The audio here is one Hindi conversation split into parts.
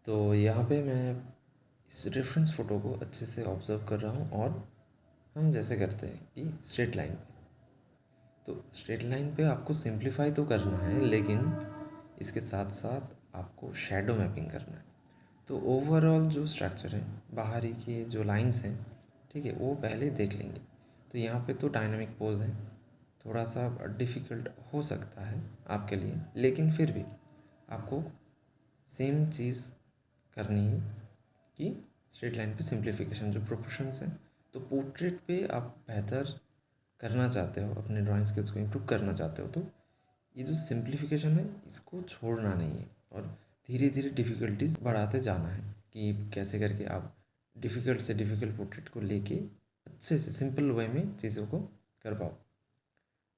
तो यहाँ पे मैं इस रेफरेंस फ़ोटो को अच्छे से ऑब्ज़र्व कर रहा हूँ और हम जैसे करते हैं कि स्ट्रेट लाइन पे, तो स्ट्रेट लाइन पे आपको सिंप्लीफाई तो करना है, लेकिन इसके साथ साथ आपको शैडो मैपिंग करना है। तो ओवरऑल जो स्ट्रक्चर है, बाहरी के जो लाइंस हैं, ठीक है, वो पहले देख लेंगे। तो यहाँ पे तो डायनामिक पोज है, थोड़ा सा डिफ़िकल्ट हो सकता है आपके लिए, लेकिन फिर भी आपको सेम चीज़ करनी है कि स्ट्रेट लाइन पे सिंप्लीफिकेशन जो प्रोपोर्शंस हैं। तो पोर्ट्रेट पे आप बेहतर करना चाहते हो, अपने ड्राइंग स्किल्स को इम्प्रूव करना चाहते हो, तो ये जो सिंप्लीफिकेशन है इसको छोड़ना नहीं है और धीरे धीरे डिफ़िकल्टीज बढ़ाते जाना है कि कैसे करके आप डिफ़िकल्ट से डिफ़िकल्ट पोर्ट्रेट को लेके अच्छे से सिंपल वे में चीज़ों को कर पाओ।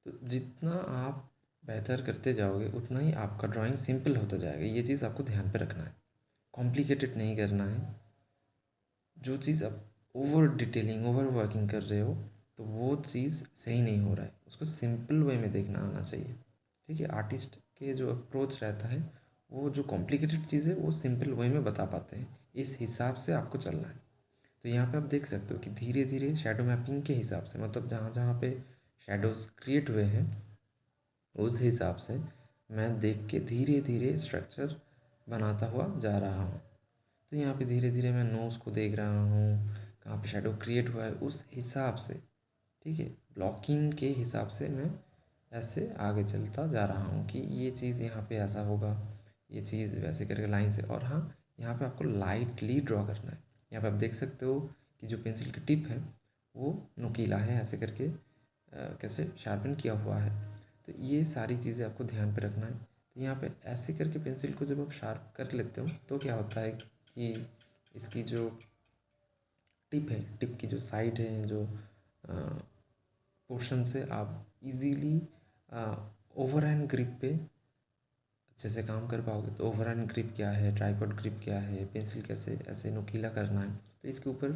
तो जितना आप बेहतर करते जाओगे उतना ही आपका ड्राइंग सिंपल होता जाएगा। ये चीज़ आपको ध्यान पे रखना है, कॉम्प्लिकेटेड नहीं करना है। जो चीज़ आप ओवर डिटेलिंग ओवर वर्किंग कर रहे हो, तो वो चीज़ सही नहीं हो रहा है, उसको सिंपल वे में देखना आना चाहिए। ठीक है, आर्टिस्ट के जो अप्रोच रहता है, वो जो कॉम्प्लिकेटेड चीज़ है वो सिंपल वे में बता पाते हैं। इस हिसाब से आपको चलना है। तो यहाँ पे आप देख सकते हो कि धीरे धीरे शैडो मैपिंग के हिसाब से, मतलब जहाँ जहाँ पे शैडोज क्रिएट हुए हैं उस हिसाब से मैं देख के धीरे धीरे स्ट्रक्चर बनाता हुआ जा रहा हूँ। तो यहाँ पे धीरे धीरे मैं नोज़ को देख रहा हूँ, कहाँ पे शैडो क्रिएट हुआ है उस हिसाब से। ठीक है, ब्लॉकिंग के हिसाब से मैं ऐसे आगे चलता जा रहा हूँ कि ये चीज़ यहाँ पे ऐसा होगा, ये चीज़ वैसे करके लाइन से। और हाँ, यहाँ पे आपको लाइटली ड्रॉ करना है। यहाँ पे आप देख सकते हो कि जो पेंसिल की टिप है वो नुकीला है, ऐसे करके कैसे शार्पन किया हुआ है। तो ये सारी चीज़ें आपको ध्यान पे रखना है। तो यहाँ पे ऐसे करके पेंसिल को जब आप शार्प कर लेते हो तो क्या होता है कि इसकी जो टिप है, टिप की जो साइड है, जो पोर्शन से आप इजीली ओवर हैंड ग्रिप पे अच्छे से काम कर पाओगे। तो ओवर हैंड ग्रिप क्या है, ट्राइपॉड ग्रिप क्या है, पेंसिल कैसे ऐसे नुकीला करना है, तो इसके ऊपर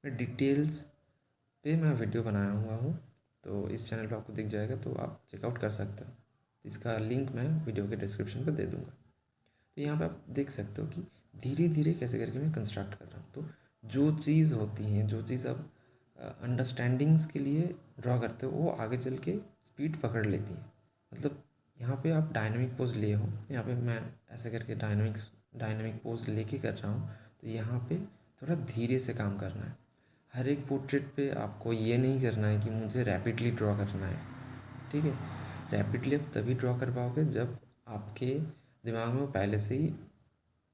मैं डिटेल्स पे मैं वीडियो बनाया हुआ हूँ। तो इस चैनल पे आपको दिख जाएगा, तो आप चेकआउट कर सकते हो। तो इसका लिंक मैं वीडियो के डिस्क्रिप्शन पे दे दूँगा। तो यहाँ पे आप देख सकते हो कि धीरे धीरे कैसे करके मैं कंस्ट्रक्ट कर रहा हूँ। तो जो चीज़ होती है, जो चीज़ आप अंडरस्टैंडिंग्स के लिए ड्रॉ करते हो, वो आगे चल के स्पीड पकड़ लेती है। मतलब यहाँ पे आप डायनामिक पोज लिए हो, यहाँ पे मैं ऐसे करके डायनामिक पोज लेके कर रहा हूँ। तो यहाँ पे थोड़ा धीरे से काम करना है। हर एक पोर्ट्रेट पे आपको ये नहीं करना है कि मुझे रैपिडली ड्रॉ करना है। ठीक है, रैपिडली आप तभी ड्रॉ कर पाओगे जब आपके दिमाग में वो पहले से ही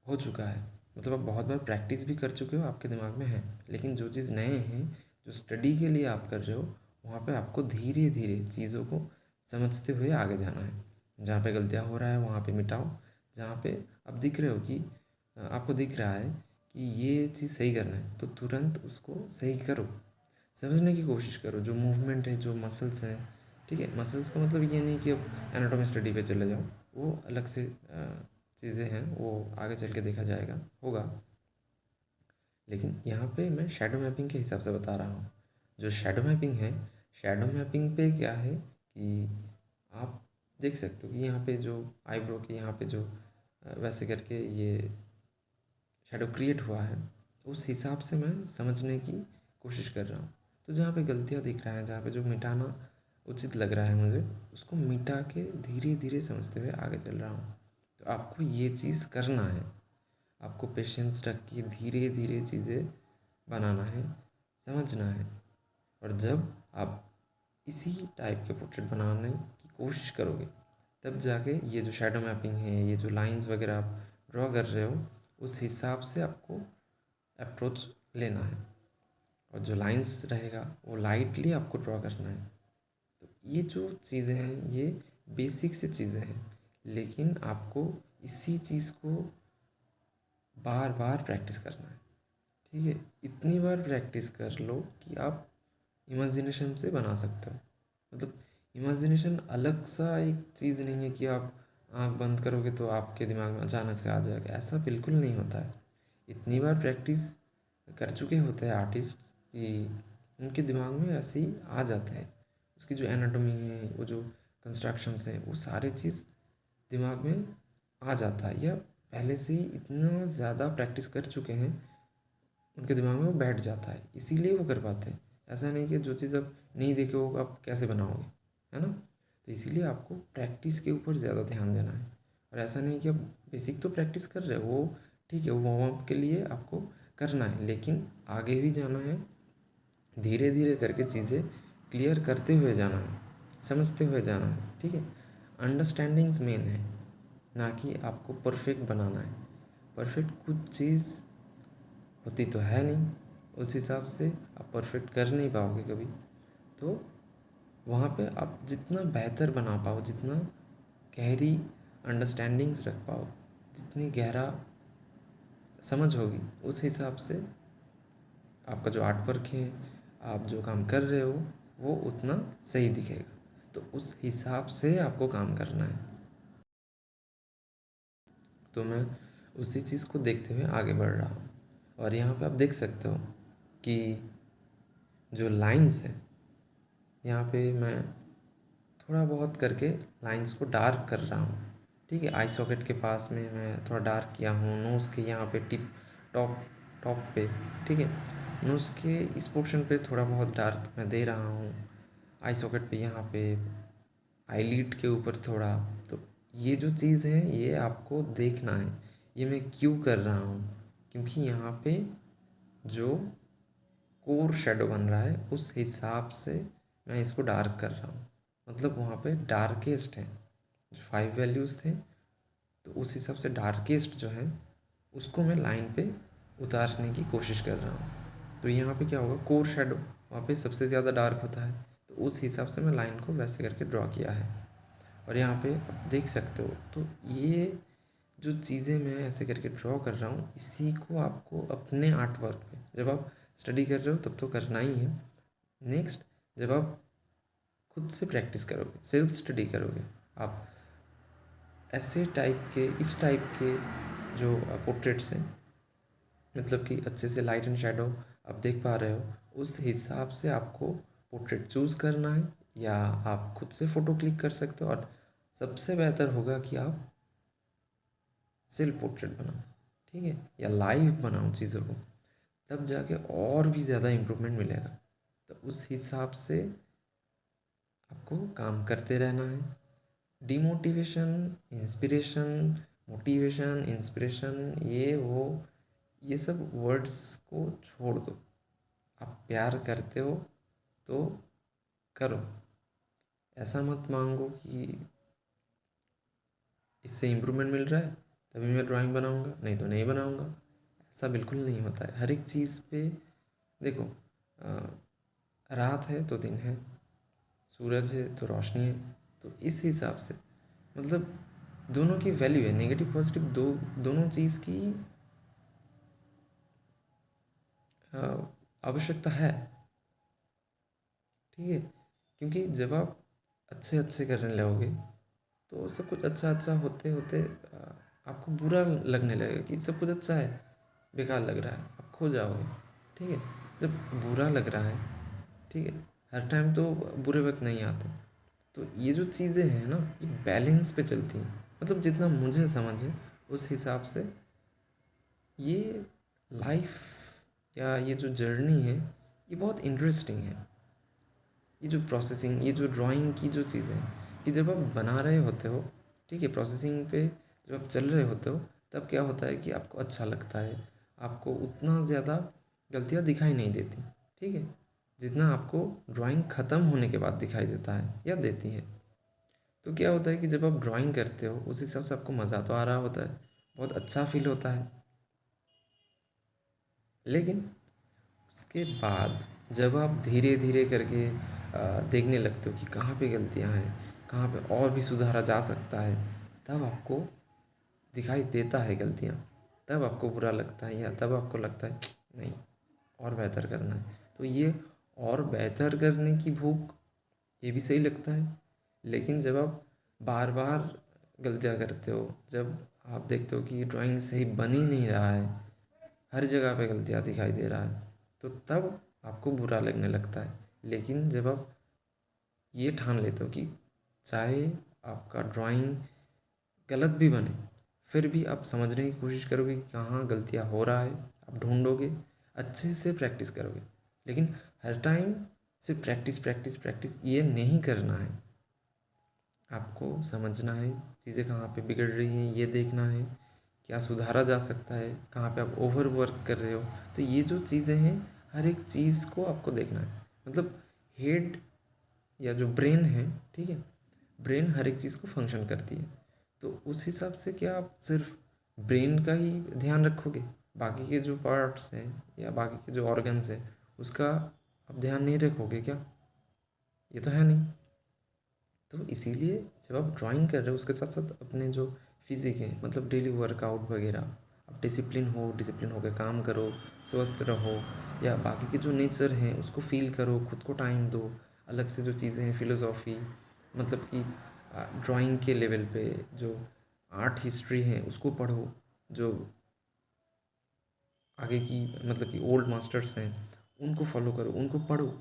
हो चुका है, मतलब आप बहुत बार प्रैक्टिस भी कर चुके हो, आपके दिमाग में है। लेकिन जो चीज़ नए हैं, जो स्टडी के लिए आप कर रहे हो, वहाँ पे आपको धीरे धीरे चीज़ों को समझते हुए आगे जाना है। जहाँ पे गलतियाँ हो रहा है वहाँ पे मिटाओ, जहाँ पे आप दिख रहे हो कि आपको दिख रहा है कि ये चीज़ सही करना है, तो तुरंत उसको सही करो। समझने की कोशिश करो जो मूवमेंट है, जो मसल्स हैं। ठीक है, मसल्स का मतलब ये नहीं कि अब एनाटॉमी स्टडी पे चले जाओ, वो अलग से चीज़ें हैं, वो आगे चल के देखा जाएगा होगा। लेकिन यहाँ पे मैं शैडो मैपिंग के हिसाब से बता रहा हूँ। जो शैडो मैपिंग है, शैडो मैपिंग पे क्या है कि आप देख सकते हो कि यहाँ पे जो आईब्रो के यहाँ पे जो वैसे करके ये शैडो क्रिएट हुआ है, उस हिसाब से मैं समझने की कोशिश कर रहा हूँ। तो जहाँ पे गलतियाँ दिख रहा है, जहाँ पे जो मिटाना उचित लग रहा है मुझे, उसको मिटा के धीरे धीरे समझते हुए आगे चल रहा हूँ। तो आपको ये चीज़ करना है, आपको पेशेंस रख के धीरे धीरे चीज़ें बनाना है, समझना है। और जब आप इसी टाइप के पोर्ट्रेट बनाने की कोशिश करोगे, तब जाके ये जो शैडो मैपिंग है, ये जो लाइंस वगैरह आप ड्रॉ कर रहे हो, उस हिसाब से आपको अप्रोच लेना है। और जो लाइंस रहेगा वो लाइटली आपको ड्रॉ करना है। तो ये जो चीज़ें हैं ये बेसिक सी चीज़ें हैं, लेकिन आपको इसी चीज़ को बार बार प्रैक्टिस करना है। ठीक है, इतनी बार प्रैक्टिस कर लो कि आप इमेजिनेशन से बना सकते हो। मतलब इमेजिनेशन अलग सा एक चीज़ नहीं है कि आप आँख बंद करोगे तो आपके दिमाग में अचानक से आ जाएगा, ऐसा बिल्कुल नहीं होता है। इतनी बार प्रैक्टिस कर चुके होते हैं आर्टिस्ट कि उनके दिमाग में ऐसे ही आ जाते हैं। उसकी जो एनाटॉमी है, वो जो कंस्ट्रक्शंस हैं, वो सारे चीज़ दिमाग में आ जाता है, या पहले से ही इतना ज़्यादा प्रैक्टिस कर चुके हैं, उनके दिमाग में वो बैठ जाता है, इसीलिए वो कर पाते हैं। ऐसा नहीं कि जो चीज़ आप नहीं देखे हो आप कैसे बनाओगे, है ना। तो इसीलिए आपको प्रैक्टिस के ऊपर ज़्यादा ध्यान देना है। और ऐसा नहीं कि आप बेसिक तो प्रैक्टिस कर रहे हो, वो ठीक है, वो वार्म अप के लिए आपको करना है, लेकिन आगे भी जाना है। धीरे धीरे करके चीज़ें क्लियर करते हुए जाना है, समझते हुए जाना है, ठीक है। अंडरस्टैंडिंग्स मेन है, ना कि आपको परफेक्ट बनाना है। परफेक्ट कुछ चीज़ होती तो है नहीं, उस हिसाब से आप परफेक्ट कर नहीं पाओगे कभी। तो वहाँ पे आप जितना बेहतर बना पाओ, जितना गहरी अंडरस्टैंडिंग्स रख पाओ, जितनी गहरा समझ होगी, उस हिसाब से आपका जो आर्ट वर्क है, आप जो काम कर रहे हो, वो उतना सही दिखेगा। तो उस हिसाब से आपको काम करना है। तो मैं उसी चीज़ को देखते हुए आगे बढ़ रहा हूँ। और यहाँ पे आप देख सकते हो कि जो लाइंस है, यहाँ पे मैं थोड़ा बहुत करके लाइंस को डार्क कर रहा हूँ, ठीक है। आई सॉकेट के पास में मैं थोड़ा डार्क किया हूँ, नोज़ के यहाँ पे टिप टॉप टॉप पे, ठीक है। नोज़ के इस पोर्शन पे थोड़ा बहुत डार्क मैं दे रहा हूँ, आई सॉकेट पे यहाँ पे, आईलिड के ऊपर थोड़ा। तो ये जो चीज़ है ये आपको देखना है, ये मैं क्यों कर रहा हूँ, क्योंकि यहाँ पे जो कोर शेडो बन रहा है उस हिसाब से मैं इसको डार्क कर रहा हूँ। मतलब वहाँ पे डार्केस्ट है, जो 5 वैल्यूज़ थे, तो उस हिसाब से डार्केस्ट जो है उसको मैं लाइन पे उतारने की कोशिश कर रहा हूँ। तो यहाँ पे क्या होगा, कोर शेडो वहाँ पे सबसे ज़्यादा डार्क होता है, तो उस हिसाब से मैं लाइन को वैसे करके ड्रॉ किया है। और यहाँ पे आप देख सकते हो, तो ये जो चीज़ें मैं ऐसे करके ड्रॉ कर रहा हूँ, इसी को आपको अपने आर्ट वर्क में जब आप स्टडी कर रहे हो तब तो करना ही है। नेक्स्ट, जब आप खुद से प्रैक्टिस करोगे, सेल्फ स्टडी करोगे, आप ऐसे टाइप के, इस टाइप के जो पोर्ट्रेट्स हैं, मतलब कि अच्छे से लाइट एंड शेडो आप देख पा रहे हो, उस हिसाब से आपको पोर्ट्रेट चूज़ करना है। या आप खुद से फ़ोटो क्लिक कर सकते हो, और सबसे बेहतर होगा कि आप सेल्फ पोर्ट्रेट बनाओ, ठीक है, या लाइव बनाओ चीज़ों को, तब जाके और भी ज़्यादा इम्प्रूवमेंट मिलेगा। तो उस हिसाब से आपको काम करते रहना है। डिमोटिवेशन, इंस्पिरेशन, मोटिवेशन, इंस्पिरेशन, ये सब वर्ड्स को छोड़ दो। आप प्यार करते हो तो करो, ऐसा मत मांगो कि इससे इम्प्रूवमेंट मिल रहा है तभी मैं ड्राइंग बनाऊंगा, नहीं तो नहीं बनाऊंगा। ऐसा बिल्कुल नहीं होता है। हर एक चीज़ पे देखो, रात है तो दिन है, सूरज है तो रोशनी है। तो इस हिसाब से मतलब दोनों की वैल्यू है, नेगेटिव पॉजिटिव दोनों चीज़ की आवश्यकता है, ठीक है। क्योंकि जब आप अच्छे अच्छे करने लगोगे तो सब कुछ अच्छा अच्छा होते होते आपको बुरा लगने लगेगा कि सब कुछ अच्छा है, बेकार लग रहा है, आप खो जाओगे, ठीक है। जब बुरा लग रहा है, ठीक है, हर टाइम तो बुरे वक्त नहीं आते। तो ये जो चीज़ें हैं ना, ये बैलेंस पे चलती हैं। मतलब जितना मुझे समझ है उस हिसाब से ये लाइफ या ये जो जर्नी है ये बहुत इंटरेस्टिंग है। ये जो प्रोसेसिंग, ये जो ड्राइंग की जो चीज़ें हैं कि जब आप बना रहे होते हो, ठीक है, प्रोसेसिंग पे जब आप चल रहे होते हो, तब क्या होता है कि आपको अच्छा लगता है, आपको उतना ज़्यादा गलतियाँ दिखाई नहीं देती, ठीक है, जितना आपको ड्राइंग ख़त्म होने के बाद दिखाई देता है या देती है। तो क्या होता है कि जब आप ड्राइंग करते हो उस हिसाब से आपको मज़ा तो आ रहा होता है, बहुत अच्छा फील होता है। लेकिन उसके बाद जब आप धीरे धीरे करके देखने लगते हो कि कहाँ पे गलतियाँ हैं, कहाँ पे और भी सुधारा जा सकता है, तब आपको दिखाई देता है गलतियाँ, तब आपको बुरा लगता है, या तब आपको लगता है नहीं, और बेहतर करना है। तो ये और बेहतर करने की भूख, ये भी सही लगता है। लेकिन जब आप बार बार गलतियाँ करते हो, जब आप देखते हो कि ड्राइंग सही बन ही नहीं रहा है, हर जगह पे गलतियाँ दिखाई दे रहा है, तो तब आपको बुरा लगने लगता है। लेकिन जब आप ये ठान लेते हो कि चाहे आपका ड्राइंग गलत भी बने, फिर भी आप समझने की कोशिश करोगे कि कहाँ गलतियाँ हो रहा है, आप ढूंढोगे, अच्छे से प्रैक्टिस करोगे। लेकिन हर टाइम सिर्फ प्रैक्टिस प्रैक्टिस प्रैक्टिस ये नहीं करना है। आपको समझना है चीज़ें कहाँ पे बिगड़ रही हैं, ये देखना है क्या सुधारा जा सकता है, कहाँ पे आप ओवर वर्क कर रहे हो। तो ये जो चीज़ें हैं, हर एक चीज़ को आपको देखना है। मतलब हेड या जो ब्रेन है, ठीक है, ब्रेन हर एक चीज़ को फंक्शन करती है। तो उस हिसाब से क्या आप सिर्फ ब्रेन का ही ध्यान रखोगे, बाकी के जो पार्ट्स हैं या बाकी के जो ऑर्गन्स हैं उसका आप ध्यान नहीं रखोगे क्या? ये तो है नहीं। तो इसीलिए जब आप ड्राइंग कर रहे हो उसके साथ साथ अपने जो फिज़िक है, मतलब डेली वर्कआउट वगैरह, आप डिसिप्लिन होकर काम करो, स्वस्थ रहो, या बाकी के जो नेचर है उसको फील करो, खुद को टाइम दो। अलग से जो चीज़ें हैं फिलोसॉफी, मतलब कि ड्राइंग के लेवल पे जो आर्ट हिस्ट्री है उसको पढ़ो, जो आगे की मतलब कि ओल्ड मास्टर्स हैं उनको फॉलो करो, उनको पढ़ो,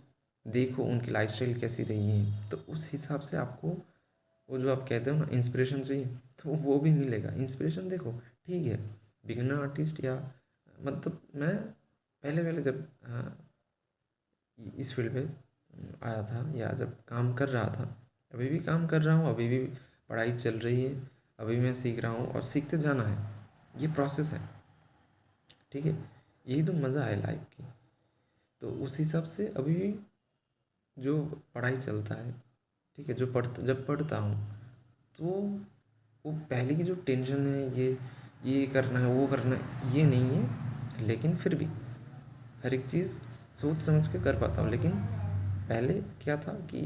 देखो उनकी लाइफस्टाइल कैसी रही है। तो उस हिसाब से आपको वो जो आप कहते हो ना इंस्पिरेशन चाहिए, तो वो भी मिलेगा। इंस्पिरेशन देखो, ठीक है, बिगिनर आर्टिस्ट या मतलब मैं पहले पहले जब इस फील्ड पे आया था या जब काम कर रहा था, अभी भी काम कर रहा हूँ, अभी भी पढ़ाई चल रही है, अभी मैं सीख रहा हूँ और सीखते जाना है, ये प्रोसेस है, ठीक है। यही तो मज़ा है लाइफ की। तो उस हिसाब से अभी भी जो पढ़ाई चलता है, ठीक है, जब पढ़ता हूँ तो वो पहले की जो टेंशन है, ये करना है वो करना है, ये नहीं है। लेकिन फिर भी हर एक चीज़ सोच समझ के कर पाता हूँ। लेकिन पहले क्या था कि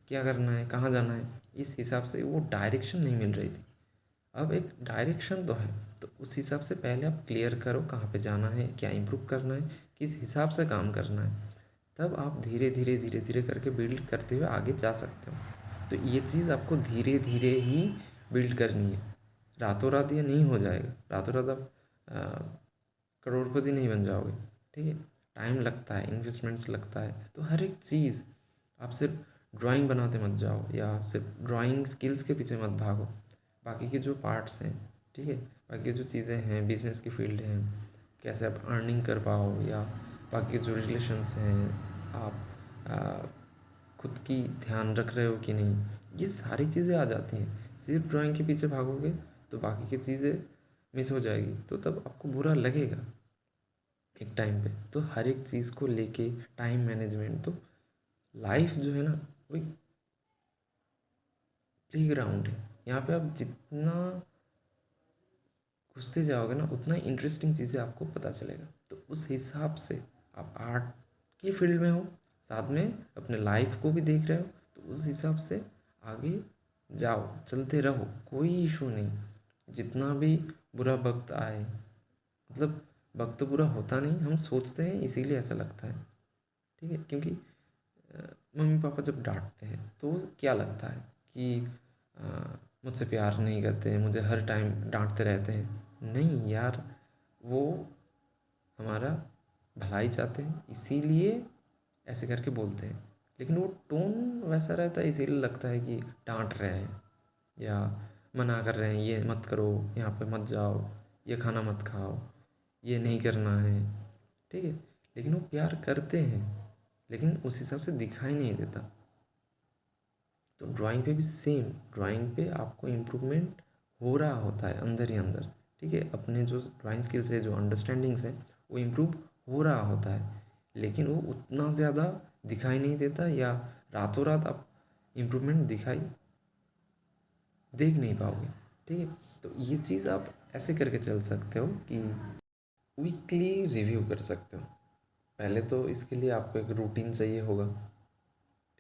क्या करना है, कहाँ जाना है, इस हिसाब से वो डायरेक्शन नहीं मिल रही थी। अब एक डायरेक्शन तो है, तो उस हिसाब से पहले आप क्लियर करो कहाँ पे जाना है, क्या इम्प्रूव करना है, किस हिसाब से काम करना है। तब आप धीरे धीरे धीरे धीरे करके बिल्ड करते हुए आगे जा सकते हो। तो ये चीज़ आपको धीरे धीरे ही बिल्ड करनी है। रातों रात ये नहीं हो जाएगा, रातों रात आप करोड़पति नहीं बन जाओगे, ठीक है। टाइम लगता है, इन्वेस्टमेंट्स लगता है। तो हर एक चीज़, आप सिर्फ ड्राइंग बनाते मत जाओ या सिर्फ ड्राइंग स्किल्स के पीछे मत भागो। बाकी के जो पार्ट्स हैं, ठीक है, बाकी की जो चीज़ें हैं, बिजनेस की फील्ड है, कैसे आप अर्निंग कर पाओ, या बाकी के जो रिलेशंस हैं, आप खुद की ध्यान रख रहे हो कि नहीं, ये सारी चीज़ें आ जाती हैं। सिर्फ ड्राइंग के पीछे भागोगे तो बाकी की चीज़ें मिस हो जाएगी, तो तब आपको बुरा लगेगा एक टाइम पे। तो हर एक चीज़ को लेके टाइम मैनेजमेंट, तो लाइफ जो है ना वो एक प्ले ग्राउंड है। यहाँ पे आप जितना घुसते जाओगे ना उतना इंटरेस्टिंग चीज़ें आपको पता चलेगा। तो उस हिसाब से आप आर्ट की फील्ड में हो, साथ में अपने लाइफ को भी देख रहे हो, तो उस हिसाब से आगे जाओ, चलते रहो, कोई इशू नहीं। जितना भी बुरा वक्त आए, मतलब वक्त तो बुरा होता नहीं, हम सोचते हैं इसीलिए ऐसा लगता है, ठीक है। क्योंकि मम्मी पापा जब डांटते हैं तो क्या लगता है कि मुझसे प्यार नहीं करते हैं, मुझे हर टाइम डांटते रहते हैं। नहीं यार, वो हमारा भलाई चाहते हैं, इसीलिए ऐसे करके बोलते हैं। लेकिन वो टोन वैसा रहता है, इसीलिए लगता है कि डांट रहे हैं या मना कर रहे हैं, ये मत करो, यहाँ पे मत जाओ, ये खाना मत खाओ, ये नहीं करना है, ठीक है। लेकिन वो प्यार करते हैं, लेकिन उस हिसाब से दिखाई नहीं देता। तो ड्राइंग पे भी सेम, ड्राइंग पे आपको इम्प्रूवमेंट हो रहा होता है अंदर ही अंदर, ठीक है। अपने जो ड्राइंग स्किल्स है, जो अंडरस्टैंडिंग्स है, वो इम्प्रूव हो रहा होता है, लेकिन वो उतना ज़्यादा दिखाई नहीं देता, या रातों रात आप इम्प्रूवमेंट देख नहीं पाओगे, ठीक है। तो ये चीज़ आप ऐसे करके चल सकते हो कि वीकली रिव्यू कर सकते हो। पहले तो इसके लिए आपको एक रूटीन चाहिए होगा,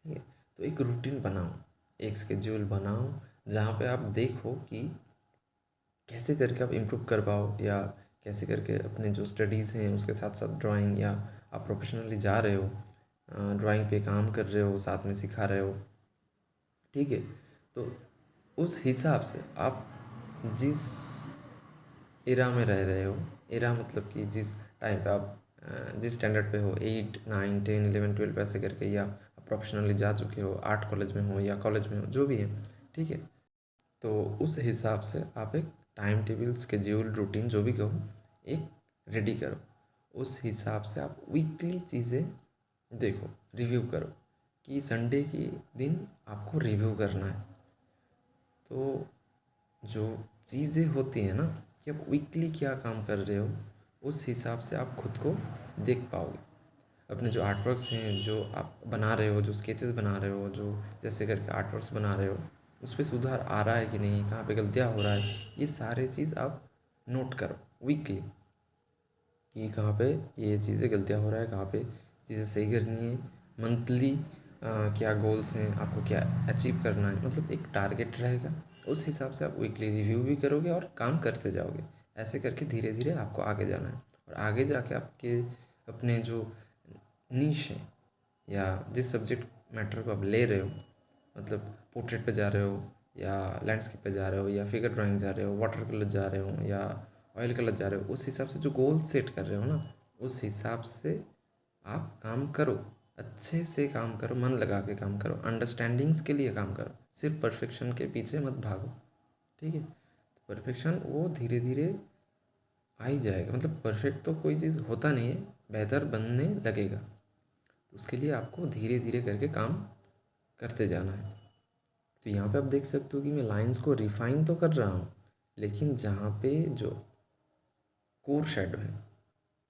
ठीक है। तो एक रूटीन बनाओ, एक स्केड्यूल बनाओ, जहाँ पे आप देखो कि कैसे करके आप इम्प्रूव कर पाओ, या कैसे करके अपने जो स्टडीज़ हैं उसके साथ साथ ड्राइंग, या आप प्रोफेशनली जा रहे हो, ड्राइंग पे काम कर रहे हो, साथ में सिखा रहे हो, ठीक है। तो उस हिसाब से आप जिस एरा में रह रहे हो, एरा मतलब कि जिस टाइम पे आप जिस स्टैंडर्ड पे हो, 8 9 10 11 12 ऐसे करके, या आप प्रोफेशनली जा चुके हो, आर्ट कॉलेज में हो या कॉलेज में हो, जो भी है, ठीक है। तो उस हिसाब से आप एक टाइम टेबल, स्केड्यूल, रूटीन जो भी कहो, एक रेडी करो। उस हिसाब से आप वीकली चीज़ें देखो, रिव्यू करो कि संडे के दिन आपको रिव्यू करना है। तो जो चीज़ें होती हैं ना कि आप वीकली क्या काम कर रहे हो, उस हिसाब से आप खुद को देख पाओगे। अपने जो आर्टवर्क्स हैं, जो आप बना रहे हो, जो स्केचेस बना रहे हो, जो जैसे करके आर्टवर्क्स बना रहे हो, उस पर सुधार आ रहा है कि नहीं, कहाँ पे गलतियाँ हो रहा है, ये सारे चीज़ आप नोट करो वीकली कि कहाँ पे ये चीज़ें गलतियाँ हो रहा है, कहाँ पे चीज़ें सही करनी है। मंथली क्या गोल्स हैं, आपको क्या अचीव करना है, मतलब एक टारगेट रहेगा। उस हिसाब से आप वीकली रिव्यू भी करोगे और काम करते जाओगे। ऐसे करके धीरे धीरे आपको आगे जाना है, और आगे जाके आपके अपने जो नीश है या जिस सब्जेक्ट मैटर को आप ले रहे हो, मतलब पोर्ट्रेट पे जा रहे हो या लैंडस्केप पे जा रहे हो या फिगर ड्राइंग जा रहे हो, वाटर कलर जा रहे हो या ऑयल कलर जा रहे हो, उस हिसाब से जो गोल सेट कर रहे हो ना, उस हिसाब से आप काम करो, अच्छे से काम करो, मन लगा के काम करो, अंडरस्टैंडिंग्स के लिए काम करो, सिर्फ परफेक्शन के पीछे मत भागो। ठीक है, तो परफेक्शन वो धीरे धीरे आ ही जाएगा। मतलब परफेक्ट तो कोई चीज़ होता नहीं है, बेहतर बनने लगेगा। तो उसके लिए आपको धीरे धीरे करके काम करते जाना है। तो यहाँ पे आप देख सकते हो कि मैं लाइंस को रिफाइन तो कर रहा हूँ, लेकिन जहाँ पे जो कोर शेडो है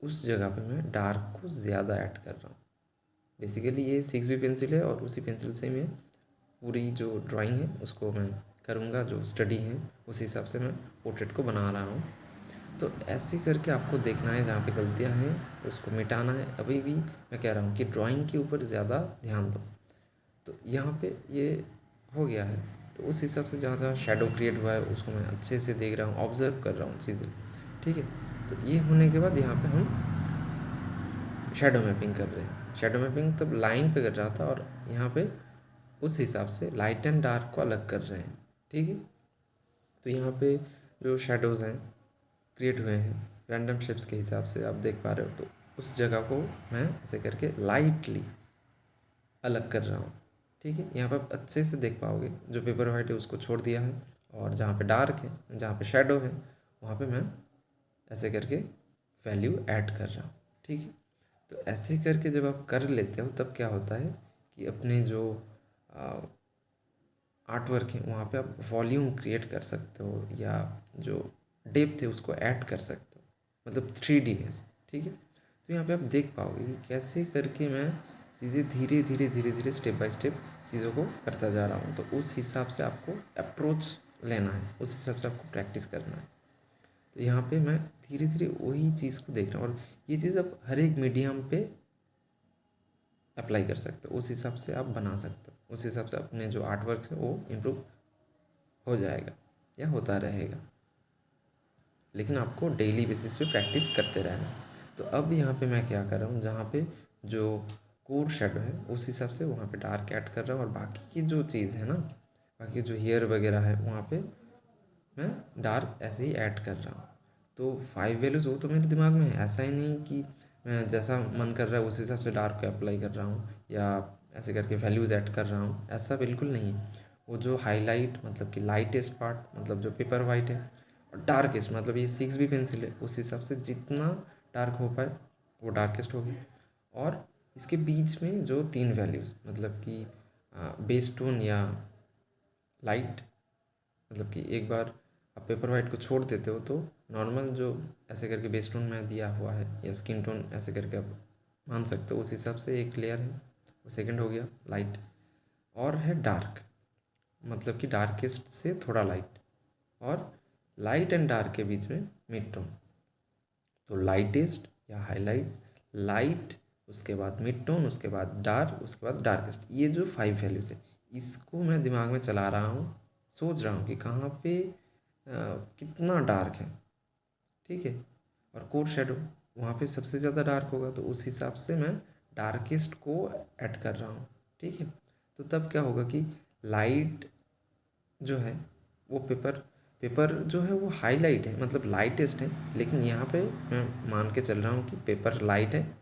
उस जगह पे मैं डार्क को ज़्यादा ऐड कर रहा हूँ। बेसिकली ये 6B पेंसिल है और उसी पेंसिल से मैं पूरी जो ड्राइंग है उसको मैं करूँगा, जो स्टडी है उस हिसाब से मैं पोर्ट्रेट को बना रहा हूँ। तो ऐसे करके आपको देखना है, जहाँ पे गलतियाँ हैं उसको मिटाना है। अभी भी मैं कह रहा हूँ कि ड्राइंग के ऊपर ज़्यादा ध्यान दो। तो यहाँ पे ये हो गया है, तो उस हिसाब से जहाँ जहाँ शेडो क्रिएट हुआ है उसको मैं अच्छे से देख रहा हूँ, ऑब्जर्व कर रहा हूँ चीज़ें। ठीक है, तो ये होने के बाद यहाँ पे हम शेडो मैपिंग कर रहे हैं। शेडो मैपिंग तब लाइन पे कर रहा था, और यहाँ पे उस हिसाब से लाइट एंड डार्क को अलग कर रहे हैं। ठीक है, तो यहाँ पे जो शेडोज़ हैं क्रिएट हुए हैं रैंडम शेप्स के हिसाब से, आप देख पा रहे हो। तो उस जगह को मैं ऐसे करके लाइटली अलग कर रहा हूँ। ठीक है, यहाँ पर आप अच्छे से देख पाओगे, जो पेपर वाइट है उसको छोड़ दिया है, और जहाँ पे डार्क है, जहाँ पे शेडो है, वहाँ पे मैं ऐसे करके वैल्यू ऐड कर रहा हूँ। ठीक है, तो ऐसे करके जब आप कर लेते हो तब क्या होता है कि अपने जो आर्ट वर्क है वहाँ पे आप वॉल्यूम क्रिएट कर सकते हो, या जो डेप्थ है उसको ऐड कर सकते हो, मतलब 3Dनेस। ठीक है, तो यहाँ पे आप देख पाओगे कि कैसे करके मैं चीज़ें धीरे धीरे धीरे धीरे स्टेप बाय स्टेप चीज़ों को करता जा रहा हूँ। तो उस हिसाब से आपको अप्रोच लेना है, उस हिसाब से आपको प्रैक्टिस करना है। तो यहाँ पे मैं धीरे धीरे वही चीज़ को देख रहा हूँ, और ये चीज़ आप हर एक मीडियम पे अप्लाई कर सकते हो, उस हिसाब से आप बना सकते हो, उस हिसाब से अपने जो आर्ट वर्क है वो इम्प्रूव हो जाएगा या होता रहेगा। लेकिन आपको डेली बेसिस पे प्रैक्टिस करते रहना। तो अब यहाँ पे मैं क्या कर रहा हूँ, जहाँ पे जो कोर शेडो है उस हिसाब से वहाँ पे डार्क ऐड कर रहा हूँ, और बाकी की जो चीज़ है ना, बाकी जो हेयर वगैरह है वहाँ पे मैं डार्क ऐसे ही ऐड कर रहा हूँ। तो 5 वैल्यूज़ वो तो मेरे दिमाग में है, ऐसा ही नहीं कि मैं जैसा मन कर रहा है उस हिसाब से डार्क को अप्लाई कर रहा हूँ या ऐसे करके वैल्यूज़ ऐड कर रहा हूँ, ऐसा बिल्कुल नहीं है। वो जो हाईलाइट मतलब कि लाइटेस्ट पार्ट, मतलब जो पेपर वाइट है, और डार्केस्ट मतलब ये 6B पेंसिल है, उस हिसाब से जितना डार्क हो पाए वो डार्केस्ट होगी। और इसके बीच में जो 3 वैल्यूज़ मतलब कि बेस टोन या लाइट, मतलब कि एक बार आप पेपर वाइट को छोड़ देते हो तो नॉर्मल जो ऐसे करके बेस टोन में दिया हुआ है या स्किन टोन ऐसे करके आप मान सकते हो, उस हिसाब से एक लेयर है वो सेकंड हो गया लाइट, और है डार्क मतलब कि डार्केस्ट से थोड़ा लाइट, और लाइट एंड डार्क के बीच में मिड टोन। तो लाइटेस्ट या हाईलाइट, लाइट, उसके बाद मिड टोन, उसके बाद डार्क, उसके बाद डार्केस्ट, ये जो 5 वैल्यूज़ है इसको मैं दिमाग में चला रहा हूँ, सोच रहा हूँ कि कहाँ पे कितना डार्क है। ठीक है, और कोर शेडो वहाँ पे सबसे ज़्यादा डार्क होगा, तो उस हिसाब से मैं डार्केस्ट को ऐड कर रहा हूँ। ठीक है, तो तब क्या होगा कि लाइट जो है वो पेपर पेपर जो है वो हाईलाइट है, मतलब लाइटेस्ट है, लेकिन यहाँ पे मैं मान के चल रहा हूँ कि पेपर लाइट है,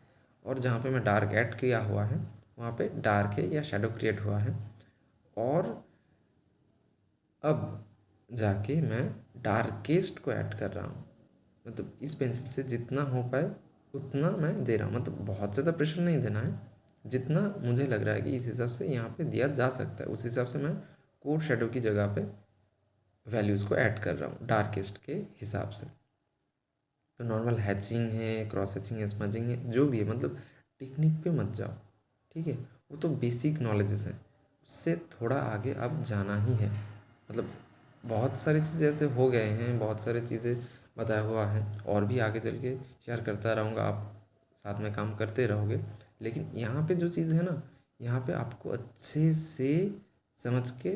और जहाँ पे मैं डार्क ऐड किया हुआ है वहाँ पे डार्क है या शेडो क्रिएट हुआ है। और अब जाके मैं डार्केस्ट को ऐड कर रहा हूँ, मतलब इस पेंसिल से जितना हो पाए उतना मैं दे रहा हूँ, मतलब बहुत ज़्यादा प्रेशर नहीं देना है, जितना मुझे लग रहा है कि इस हिसाब से यहाँ पे दिया जा सकता है उस हिसाब से मैं कोर शेडो की जगह पे वैल्यूज़ को ऐड कर रहा हूँ डार्केस्ट के हिसाब से। तो नॉर्मल हैचिंग है, क्रॉस हैचिंग है, स्मजिंग है, जो भी है, मतलब टेक्निक पे मत जाओ, ठीक है, वो तो बेसिक नॉलेजेस हैं, उससे थोड़ा आगे अब जाना ही है। मतलब बहुत सारी चीज़ें ऐसे हो गए हैं, बहुत सारी चीज़ें बताया हुआ है, और भी आगे चल के शेयर करता रहूँगा, आप साथ में काम करते रहोगे। लेकिन यहाँ पे जो चीज़ है ना, यहाँ पे आपको अच्छे से समझ के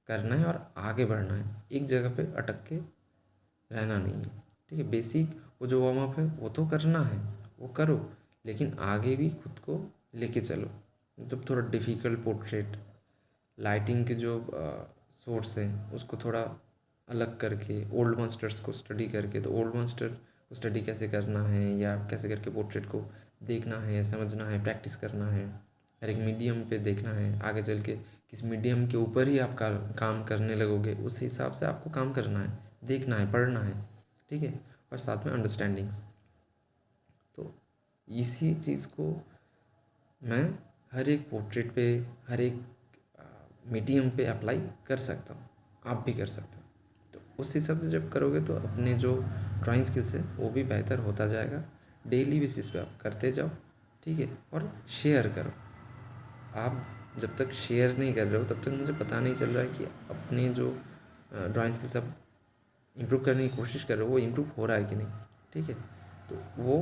करना है और आगे बढ़ना है, एक जगह पे अटक के रहना नहीं है, ठीक है। बेसिक वो जो वार्म अप है वो तो करना है, वो करो, लेकिन आगे भी खुद को लेके चलो। मतलब थोड़ा डिफ़िकल्ट पोर्ट्रेट, लाइटिंग के जो सोर्स हैं उसको थोड़ा अलग करके, ओल्ड मास्टर्स को स्टडी करके, तो ओल्ड मास्टर को स्टडी कैसे करना है या कैसे करके पोर्ट्रेट को देखना है, समझना है, प्रैक्टिस करना है, हर एक मीडियम पे देखना है, आगे चल के किस मीडियम के ऊपर ही आप काम करने लगोगे उस हिसाब से आपको काम करना है, देखना है, पढ़ना है, ठीक है, और साथ में अंडरस्टैंडिंग्स। तो इसी चीज़ को मैं हर एक पोर्ट्रेट पे, हर एक मीडियम पे अप्लाई कर सकता हूँ, आप भी कर सकते हो। तो उस हिसाब से जब करोगे तो अपने जो ड्राइंग स्किल्स है वो भी बेहतर होता जाएगा। डेली बेसिस पे आप करते जाओ, ठीक है, और शेयर करो। आप जब तक शेयर नहीं कर रहे हो तब तक मुझे पता नहीं चल रहा है कि अपने जो ड्राइंग स्किल्स आप इम्प्रूव करने की कोशिश कर रहे हो वो इम्प्रूव हो रहा है कि नहीं, ठीक है। तो वो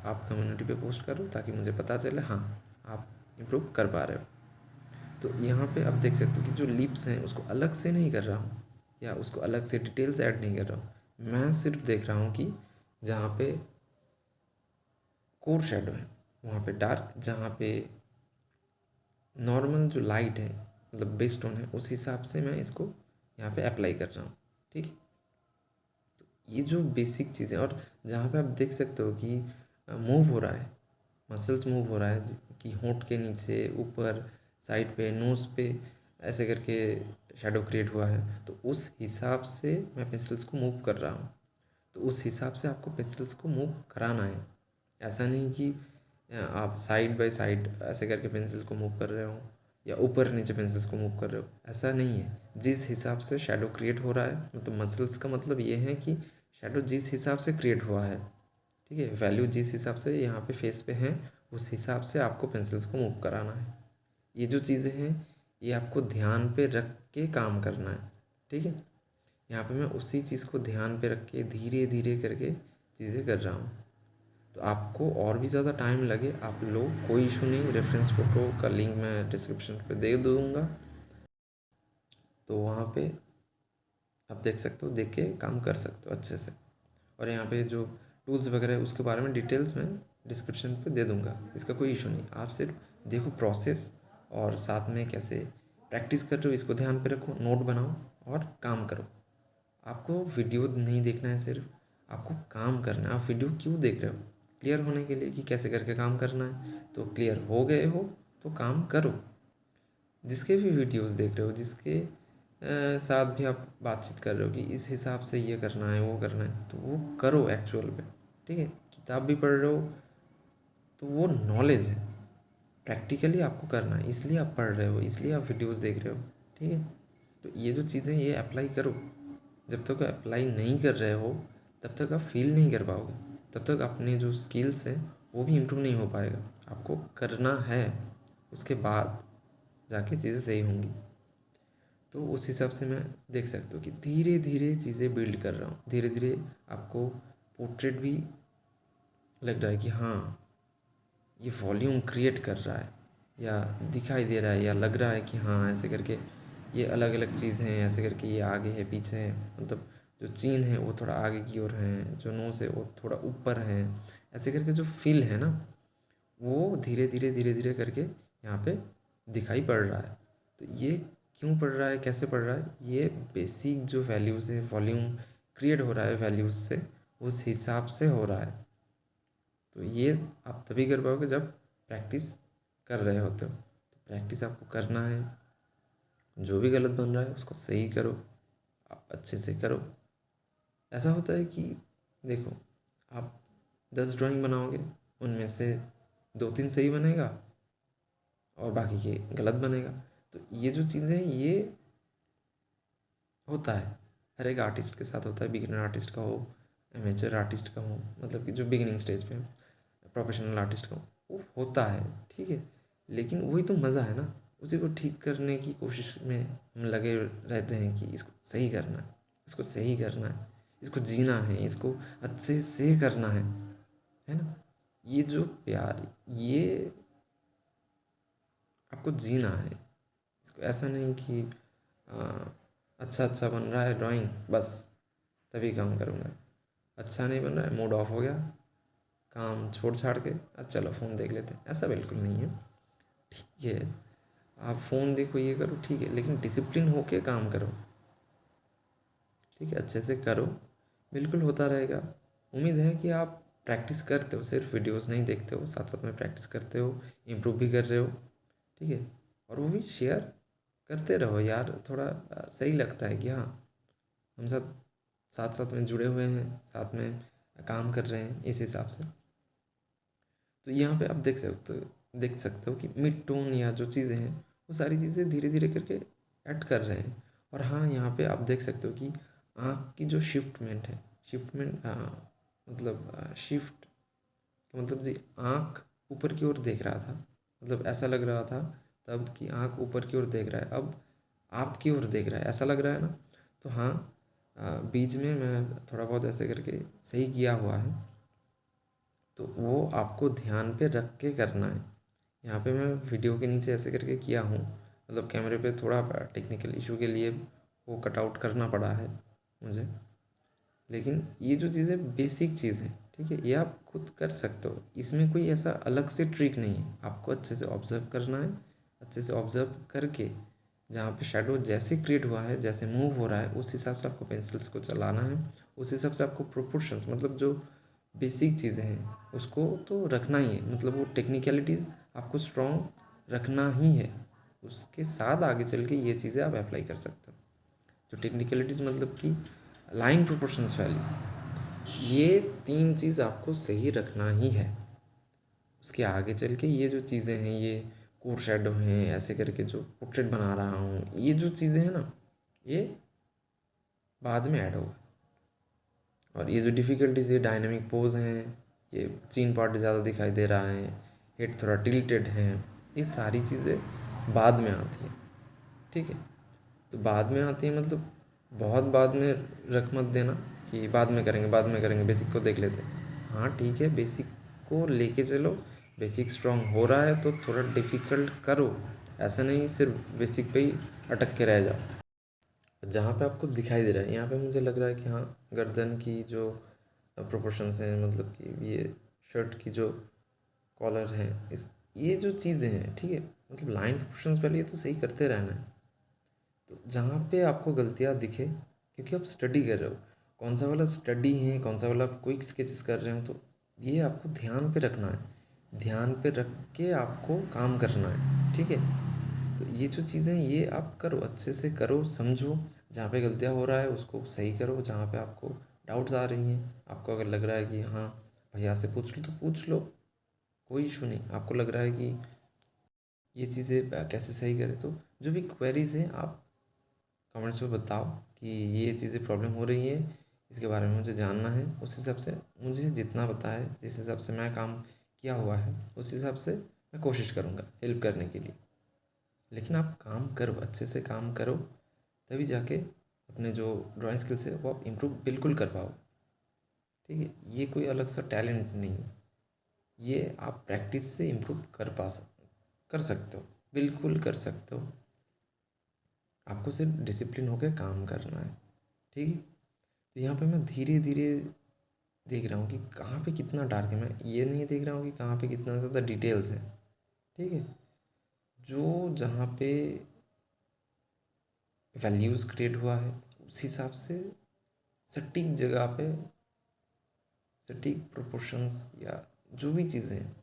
आप कम्युनिटी पे पोस्ट करो ताकि मुझे पता चले हाँ आप इम्प्रूव कर पा रहे हो। तो यहाँ पे आप देख सकते हो कि जो लिप्स हैं उसको अलग से नहीं कर रहा हूँ या उसको अलग से डिटेल्स ऐड नहीं कर रहा हूँ, मैं सिर्फ देख रहा हूँ कि जहाँ पे कोर शेडो है वहाँ पे डार्क, जहाँ पे नॉर्मल जो लाइट है मतलब बेस टोन है उस हिसाब से मैं इसको यहाँ पे अप्लाई कर रहा हूँ, ठीक है। ये जो बेसिक चीज़ें, और जहाँ पे आप देख सकते हो कि मूव हो रहा है, मसल्स मूव हो रहा है कि होंठ के नीचे, ऊपर, साइड पे, नोज़ पे, ऐसे करके शेडो क्रिएट हुआ है, तो उस हिसाब से मैं पेंसिल्स को मूव कर रहा हूँ। तो उस हिसाब से आपको पेंसिल्स को मूव कराना है। ऐसा नहीं कि आप साइड बाय साइड ऐसे करके पेंसिल को मूव कर रहे हो या ऊपर नीचे पेंसिल्स को मूव कर रहे हो, ऐसा नहीं है। जिस हिसाब से शेडो क्रिएट हो रहा है, मतलब मसल्स का मतलब ये है कि शेडो जिस हिसाब से क्रिएट हुआ है, ठीक है, वैल्यू जिस हिसाब से यहाँ पे फेस पे है उस हिसाब से आपको पेंसिल्स को मूव कराना है। ये जो चीज़ें हैं ये आपको ध्यान पे रख के काम करना है, ठीक है। यहाँ पे मैं उसी चीज़ को ध्यान पे रख के धीरे धीरे करके चीज़ें कर रहा हूँ। तो आपको और भी ज़्यादा टाइम लगे आप लो, कोई इशू नहीं, रेफरेंस फ़ोटो का लिंक मैं डिस्क्रिप्शन पे दे दूँगा, तो वहाँ पे आप देख सकते हो, देख के काम कर सकते हो अच्छे से। और यहाँ पे जो टूल्स वगैरह है उसके बारे में डिटेल्स मैं डिस्क्रिप्शन पे दे दूँगा, इसका कोई इशू नहीं। आप सिर्फ देखो प्रोसेस और साथ में कैसे प्रैक्टिस कर रहे हो इसको ध्यान पे रखो, नोट बनाओ और काम करो। आपको वीडियो नहीं देखना है, सिर्फ आपको काम करना है। आप वीडियो क्यों देख रहे हो? क्लियर होने के लिए कि कैसे करके काम करना है। तो क्लियर हो गए हो तो काम करो। जिसके भी वीडियोस देख रहे हो, जिसके साथ भी आप बातचीत कर रहे हो कि इस हिसाब से ये करना है, वो करना है, तो वो करो एक्चुअल में, ठीक है। किताब भी पढ़ रहे हो तो वो नॉलेज है, प्रैक्टिकली आपको करना है, इसलिए आप पढ़ रहे हो, इसलिए आप वीडियोस देख रहे हो, ठीक है। तो ये जो चीज़ें ये अप्लाई करो। जब तक अप्लाई नहीं कर रहे हो तब तक आप फील नहीं कर पाओगे, तब तक अपने जो स्किल्स हैं वो भी इम्प्रूव नहीं हो पाएगा। आपको करना है, उसके बाद जाके चीज़ें सही होंगी। तो उस हिसाब से मैं देख सकता हूँ कि धीरे धीरे चीज़ें बिल्ड कर रहा हूँ, धीरे धीरे आपको पोर्ट्रेट भी लग रहा है कि हाँ ये वॉल्यूम क्रिएट कर रहा है, या दिखाई दे रहा है, या लग रहा है कि हाँ ऐसे करके ये अलग अलग चीज़ हैं, ऐसे करके ये आगे है पीछे है, मतलब जो चीन है वो थोड़ा आगे की ओर है, जो नोज़ है वो थोड़ा ऊपर है, ऐसे करके जो फील है ना वो धीरे धीरे धीरे धीरे करके यहाँ पे दिखाई पड़ रहा है। तो ये क्यों पड़ रहा है, कैसे पड़ रहा है, ये बेसिक जो वैल्यूज़ है, वॉल्यूम क्रिएट हो रहा है वैल्यूज़ से, उस हिसाब से हो रहा है। तो ये आप तभी कर पाओगे जब प्रैक्टिस कर रहे होते हो। तो प्रैक्टिस आपको करना है, जो भी गलत बन रहा है उसको सही करो, आप अच्छे से करो, ऐसा होता है कि देखो, आप 10 ड्राइंग बनाओगे, उनमें से 2-3 सही बनेगा और बाकी के गलत बनेगा। तो ये जो चीज़ें हैं ये होता है, हर एक आर्टिस्ट के साथ होता है, बिगिनर आर्टिस्ट का हो, एमेचर आर्टिस्ट का हो, मतलब कि जो बिगिनिंग स्टेज पे प्रोफेशनल आर्टिस्ट का हो, वो होता है, ठीक है। लेकिन वही तो मज़ा है ना, उसी को ठीक करने की कोशिश में हम लगे रहते हैं कि इसको सही करना है, इसको सही करना है, इसको जीना है, इसको अच्छे से करना है ना। ये जो प्यार, ये आपको जीना है इसको। ऐसा नहीं कि अच्छा अच्छा बन रहा है ड्राइंग, बस तभी काम करूँगा। अच्छा नहीं बन रहा है, मूड ऑफ हो गया, काम छोड़ छाड़ के चलो फ़ोन देख लेते हैं, ऐसा बिल्कुल नहीं है। ठीक है, आप फ़ोन देखो, ये करो, ठीक है, लेकिन डिसिप्लिन होके काम करो, ठीक है, अच्छे से करो, बिल्कुल होता रहेगा। उम्मीद है कि आप प्रैक्टिस करते हो, सिर्फ वीडियोस नहीं देखते हो, साथ साथ में प्रैक्टिस करते हो, इम्प्रूव भी कर रहे हो, ठीक है। और वो भी शेयर करते रहो यार, थोड़ा सही लगता है कि हाँ, हम सब साथ साथ में जुड़े हुए हैं, साथ में काम कर रहे हैं इस हिसाब से। तो यहाँ पे आप देख सकते हो कि मिड टोन या जो चीज़ें हैं वो सारी चीज़ें धीरे धीरे करके ऐड कर रहे हैं। और हाँ, यहाँ पे आप देख सकते हो कि आँख की जो शिफ्टमेंट है, शिफ्टमेंट मतलब शिफ्ट मतलब जी, आँख ऊपर की ओर देख रहा था, मतलब ऐसा लग रहा था तब कि आँख ऊपर की ओर देख रहा है, अब आपकी ओर देख रहा है, ऐसा लग रहा है ना। तो हाँ, बीच में मैं थोड़ा बहुत ऐसे करके सही किया हुआ है, तो वो आपको ध्यान पे रख के करना है। यहाँ पे मैं वीडियो के नीचे ऐसे करके किया हूँ, मतलब कैमरे पे थोड़ा टेक्निकल इशू के लिए वो कट आउट करना पड़ा है मुझे। लेकिन ये जो चीज़ें बेसिक चीज़ है, ठीक है, ये आप खुद कर सकते हो, इसमें कोई ऐसा अलग से ट्रिक नहीं है। आपको अच्छे से ऑब्ज़र्व करना है, अच्छे से ऑब्ज़र्व करके जहाँ पे शेडो जैसे क्रिएट हुआ है, जैसे मूव हो रहा है, उस हिसाब से आपको पेंसिल्स को चलाना है, उस हिसाब से आपको प्रोपोर्शंस, मतलब जो बेसिक चीज़ें हैं उसको तो रखना ही है, मतलब वो टेक्निकलिटीज़ आपको स्ट्रॉन्ग रखना ही है। उसके साथ आगे चल के ये चीज़ें आप अप्लाई कर सकते हो। जो टेक्निकलिटीज़ मतलब कि लाइन प्रोपोर्शंस वैल्यू, ये 3 चीज़ आपको सही रखना ही है। उसके आगे चल के ये जो चीज़ें हैं, ये कोर शेडो हैं, ऐसे करके जो पोर्ट्रेट बना रहा हूँ, ये जो चीज़ें हैं ना, ये बाद में ऐड होगा। और ये जो डिफ़िकल्टीज़, ये डायनामिक पोज हैं, ये चीन पार्ट ज़्यादा दिखाई दे रहा है, हेड थोड़ा टिल्टेड है, ये सारी चीज़ें बाद में आती हैं, ठीक है। तो बाद में आती है मतलब बहुत बाद में रख मत देना कि बाद में करेंगे, बाद में करेंगे, बेसिक को देख लेते हैं। हाँ ठीक है, बेसिक को लेके चलो, बेसिक स्ट्रॉन्ग हो रहा है तो थोड़ा डिफ़िकल्ट करो, ऐसा नहीं सिर्फ बेसिक पे ही अटक के रह जाओ। जहाँ पे आपको दिखाई दे रहा है, यहाँ पे मुझे लग रहा है कि हाँ, गर्दन की जो प्रोपोर्शंस हैं, मतलब कि ये शर्ट की जो कॉलर है, इस ये जो चीज़ें हैं, ठीक है, मतलब लाइन प्रोपोर्शंस पहले ये तो सही करते रहना है। तो जहाँ पे आपको गलतियाँ दिखे, क्योंकि आप स्टडी कर रहे हो, कौन सा वाला स्टडी है, कौन सा वाला आप क्विक स्केचेस कर रहे हो, तो ये आपको ध्यान पे रखना है, ध्यान पे रख के आपको काम करना है, ठीक है। तो ये जो चीज़ें ये आप करो, अच्छे से करो, समझो, जहाँ पे गलतियाँ हो रहा है उसको सही करो, जहाँ पे आपको डाउट्स आ रही हैं, आपको अगर लग रहा है कि हाँ भैया से पूछ लो तो पूछ लो, कोई इशू नहीं। आपको लग रहा है कि ये चीज़ें कैसे सही करें, तो जो भी क्वेरीज हैं आप कमेंट्स में बताओ कि ये चीज़ें प्रॉब्लम हो रही है, इसके बारे में मुझे जानना है। उस हिसाब से मुझे जितना पता है, जिस हिसाब से मैं काम किया हुआ है, उस हिसाब से मैं कोशिश करूँगा हेल्प करने के लिए। लेकिन आप काम करो, अच्छे से काम करो, तभी जाके अपने जो ड्राइंग स्किल्स है वो आप इम्प्रूव बिल्कुल कर पाओ, ठीक है। ये कोई अलग सा टैलेंट नहीं है, ये आप प्रैक्टिस से इम्प्रूव कर सकते हो, बिल्कुल कर सकते हो। आपको सिर्फ डिसिप्लिन होकर काम करना है, ठीक है। तो यहाँ पे मैं धीरे धीरे देख रहा हूँ कि कहाँ पे कितना डार्क है, मैं ये नहीं देख रहा हूँ कि कहाँ पे कितना ज़्यादा डिटेल्स है, ठीक है। जो जहाँ पे वैल्यूज़ क्रिएट हुआ है, उस हिसाब से सटीक जगह पे सटीक प्रोपोर्शंस या जो भी चीज़ें हैं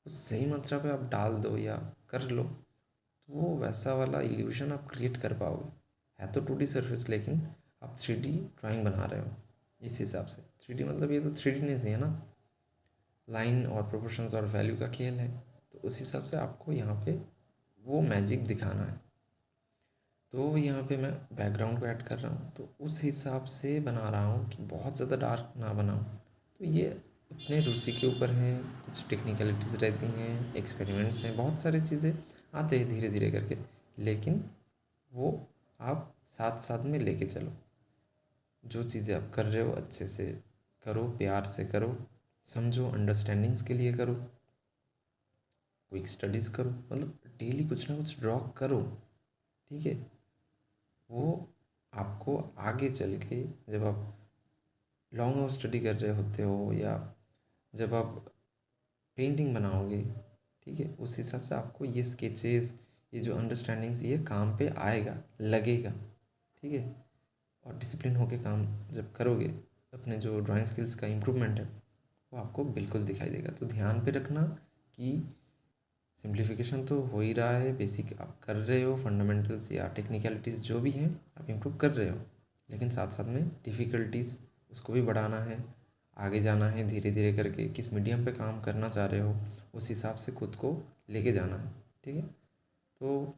उस सही मात्रा पे आप डाल दो या कर लो, तो वो वैसा वाला इल्यूशन आप क्रिएट कर पाओगे। है तो 2D सर्फेस, लेकिन आप 3D ड्राइंग बना रहे हो, इस हिसाब से 3D मतलब ये तो 3D ही है ना, लाइन और प्रोपोर्शंस और वैल्यू का खेल है। तो उस हिसाब से आपको यहाँ पे वो मैजिक दिखाना है। तो यहाँ पे मैं बैकग्राउंड को ऐड कर रहा हूँ, तो उस हिसाब से बना रहा हूँ कि बहुत ज़्यादा डार्क ना बनाऊँ। तो ये अपने रुचि के ऊपर है, कुछ टेक्निकलिटीज़ रहती हैं, एक्सपेरिमेंट्स हैं, बहुत सारी चीज़ें आते हैं धीरे धीरे करके, लेकिन वो आप साथ साथ में लेके चलो। जो चीज़ें आप कर रहे हो अच्छे से करो, प्यार से करो, समझो, अंडरस्टैंडिंग्स के लिए करो, क्विक स्टडीज़ करो, मतलब डेली कुछ ना कुछ ड्रॉ करो, ठीक है। वो आपको आगे चल के जब आप लॉन्ग आवर स्टडी कर रहे होते हो या जब आप पेंटिंग बनाओगे, ठीक है, उस हिसाब से आपको ये स्केचेस, ये जो अंडरस्टैंडिंग्स, ये काम पे आएगा, लगेगा, ठीक है। और डिसिप्लिन होके काम जब करोगे, अपने जो ड्राइंग स्किल्स का इम्प्रूवमेंट है वो आपको बिल्कुल दिखाई देगा। तो ध्यान पे रखना कि सिंप्लीफिकेशन तो हो ही रहा है, बेसिक आप कर रहे हो, फंडामेंटल्स या टेक्निकलिटीज़ जो भी हैं आप इम्प्रूव कर रहे हो, लेकिन साथ साथ में डिफ़िकल्टीज़ उसको भी बढ़ाना है, आगे जाना है धीरे धीरे करके, किस मीडियम पे काम करना चाह रहे हो उस हिसाब से खुद को लेके जाना है, ठीक है। तो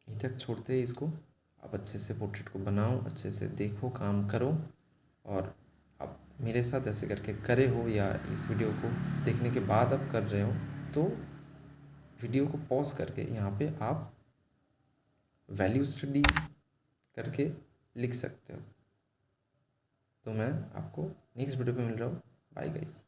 यहीं तक छोड़ते हैं इसको। आप अच्छे से पोर्ट्रेट को बनाओ, अच्छे से देखो, काम करो, और आप मेरे साथ ऐसे करके करे हो या इस वीडियो को देखने के बाद आप कर रहे हो, तो वीडियो को पॉज करके यहाँ पे आप वैल्यू स्टडी करके लिख सकते हो। तो मैं आपको नेक्स्ट वीडियो पे मिल रहा हूँ। Bye guys.